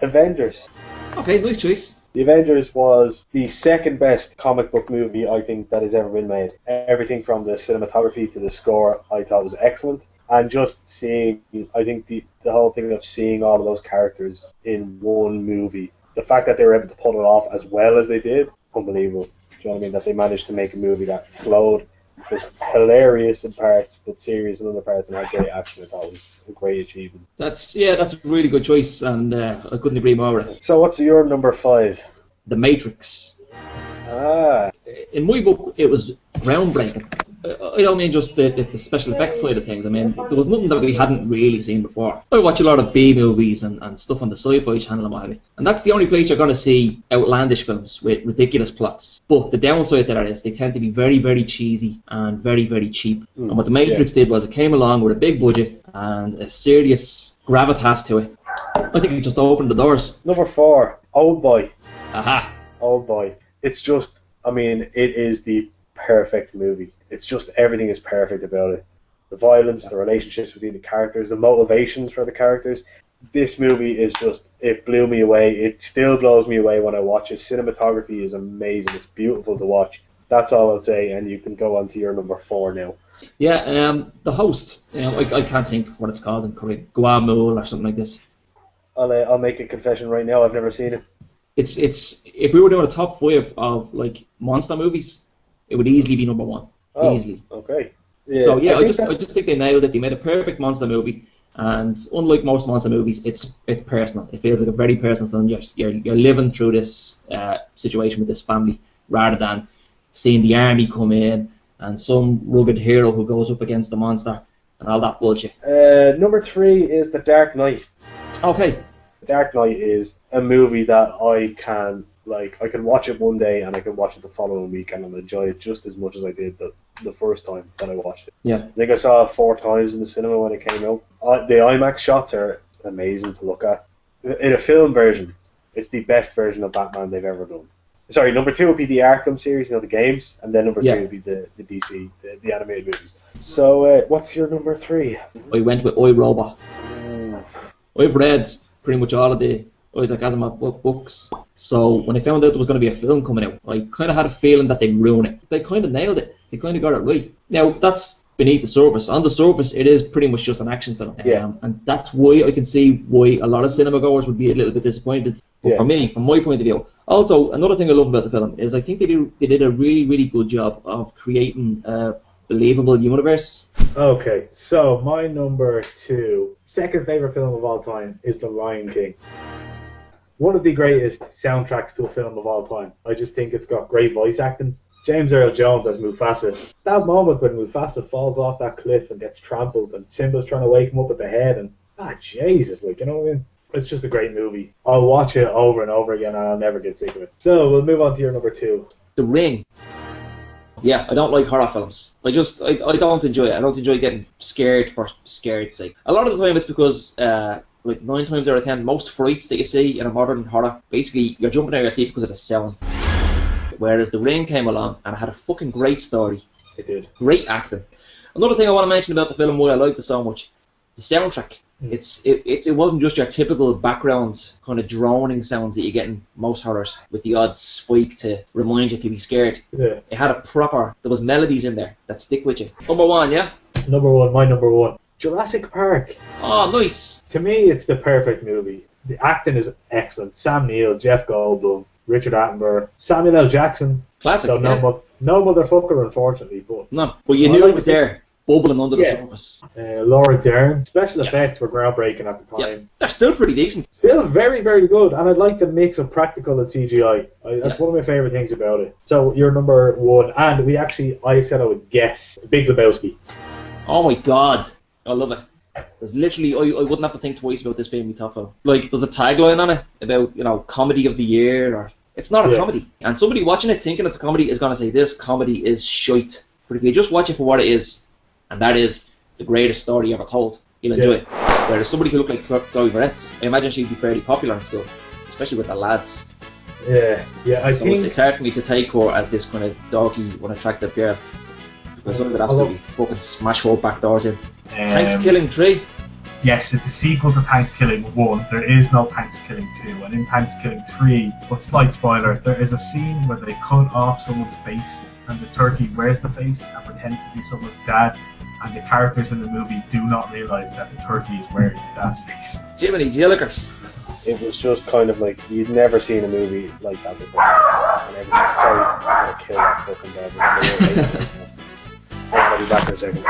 Avengers. Okay, nice choice. The Avengers was the second best comic book movie I think that has ever been made. Everything from the cinematography to the score I thought was excellent. And just seeing, I think the whole thing of seeing all of those characters in one movie, the fact that they were able to pull it off as well as they did, unbelievable. Do you know what I mean? That they managed to make a movie that flowed, was hilarious in parts, but serious in other parts, and had great action. I thought was a great achievement. That's a really good choice, and I couldn't agree more. So what's your number 5? The Matrix. Ah. In my book, it was groundbreaking. I don't mean just the special effects side of things. I mean, there was nothing that we hadn't really seen before. I watch a lot of B movies and stuff on the Sci-Fi Channel and what have you. And that's the only place you're going to see outlandish films with ridiculous plots. But the downside to that is they tend to be very, very cheesy and very, very cheap. And what The Matrix did was it came along with a big budget and a serious gravitas to it. I think it just opened the doors. Number 4, Old Boy. Aha. Old Boy. It's just, I mean, it is the perfect movie. It's just, everything is perfect about it. The violence, the relationships between the characters, the motivations for the characters. This movie is just, it blew me away. It still blows me away when I watch it. Cinematography is amazing. It's beautiful to watch. That's all I'll say, and you can go on to your number 4 now. Yeah, The Host. I can't think what it's called in Korean. Guamul or something like this. I'll make a confession right now. I've never seen it. It's if we were doing a top 5 of like monster movies, it would easily be number 1. Oh, easily. Okay. Yeah, so yeah, I just think they nailed it. They made a perfect monster movie, and unlike most monster movies, it's personal. It feels like a very personal film. You're living through this situation with this family, rather than seeing the army come in and some rugged hero who goes up against the monster and all that bullshit. Number 3 is The Dark Knight. Okay. The Dark Knight is a movie that I can watch it one day and I can watch it the following week and I'll enjoy it just as much as I did the first time that I watched it. Yeah. I think I saw it 4 times in the cinema when it came out. The IMAX shots are amazing to look at. In a film version, it's the best version of Batman they've ever done. Sorry, number 2 would be the Arkham series, the games, and then number 3 would be the DC, the animated movies. So, what's your number 3? I went with I, Robot. I've read pretty much all of the Isaac Asimov books, so when I found out there was going to be a film coming out, I kind of had a feeling that they'd ruin it. They kind of nailed it. They kind of got it right. Now, that's beneath the surface. On the surface, it is pretty much just an action film. And that's why I can see why a lot of cinema goers would be a little bit disappointed. But for me, from my point of view, also, another thing I love about the film is I think they did a really, really good job of creating a believable universe. Okay, so my number 2, second favourite film of all time, is The Lion King. One of the greatest soundtracks to a film of all time. I just think it's got great voice acting. James Earl Jones as Mufasa. That moment when Mufasa falls off that cliff and gets trampled and Simba's trying to wake him up at the head and, Jesus, you know what I mean? It's just a great movie. I'll watch it over and over again and I'll never get sick of it. So, we'll move on to your number 2. The Ring. Yeah, I don't like horror films. I don't enjoy it. I don't enjoy getting scared for scared's sake. A lot of the time it's because, 9 times out of 10, most frights that you see in a modern horror, basically you're jumping out of your seat because of the sound. Whereas The Ring came along and it had a fucking great story. It did. Great acting. Another thing I want to mention about the film, why I liked it so much, the soundtrack. It wasn't just your typical background kind of droning sounds that you get in most horrors with the odd spike to remind you to be scared. Yeah. It had there was melodies in there that stick with you. Number 1, yeah? Number 1, my number 1. Jurassic Park. Oh, nice. To me, it's the perfect movie. The acting is excellent. Sam Neill, Jeff Goldblum, Richard Attenborough, Samuel L. Jackson. Classic, so no motherfucker, unfortunately. But you knew it was there, bubbling under the surface. Laura Dern. Special effects were groundbreaking at the time. Yeah, they're still pretty decent. Still very, very good. And I like the mix of practical and CGI. That's one of my favourite things about it. So, you're number 1. And I said I would guess Big Lebowski. Oh my god. I love it. There's literally, I wouldn't have to think twice about this being my top film. Like, there's a tagline on it about, comedy of the year, or it's not a comedy. And somebody watching it thinking it's a comedy is going to say, this comedy is shite. But if you just watch it for what it is, and that is the greatest story ever told, you'll enjoy it. Whereas somebody who looked like Chloe Moretz, I imagine she'd be fairly popular in school, especially with the lads. Yeah, I think it's hard for me to take her as this kind of doggy, unattractive girl. Because some of it absolutely fucking smash her back doors in. Thanks Killing 3. yes, it's a sequel to Thanksgiving 1. There is no Thanksgiving 2. And in Thanksgiving 3, but slight spoiler, there is a scene where they cut off someone's face and the turkey wears the face and pretends to be someone's dad. And the characters in the movie do not realise that the turkey is wearing dad's face. Jiminy Jillikers. It was just kind of like, you'd never seen a movie like that before. And everything, sorry, I'm going to kill that fucking dad. I'll be back in a second.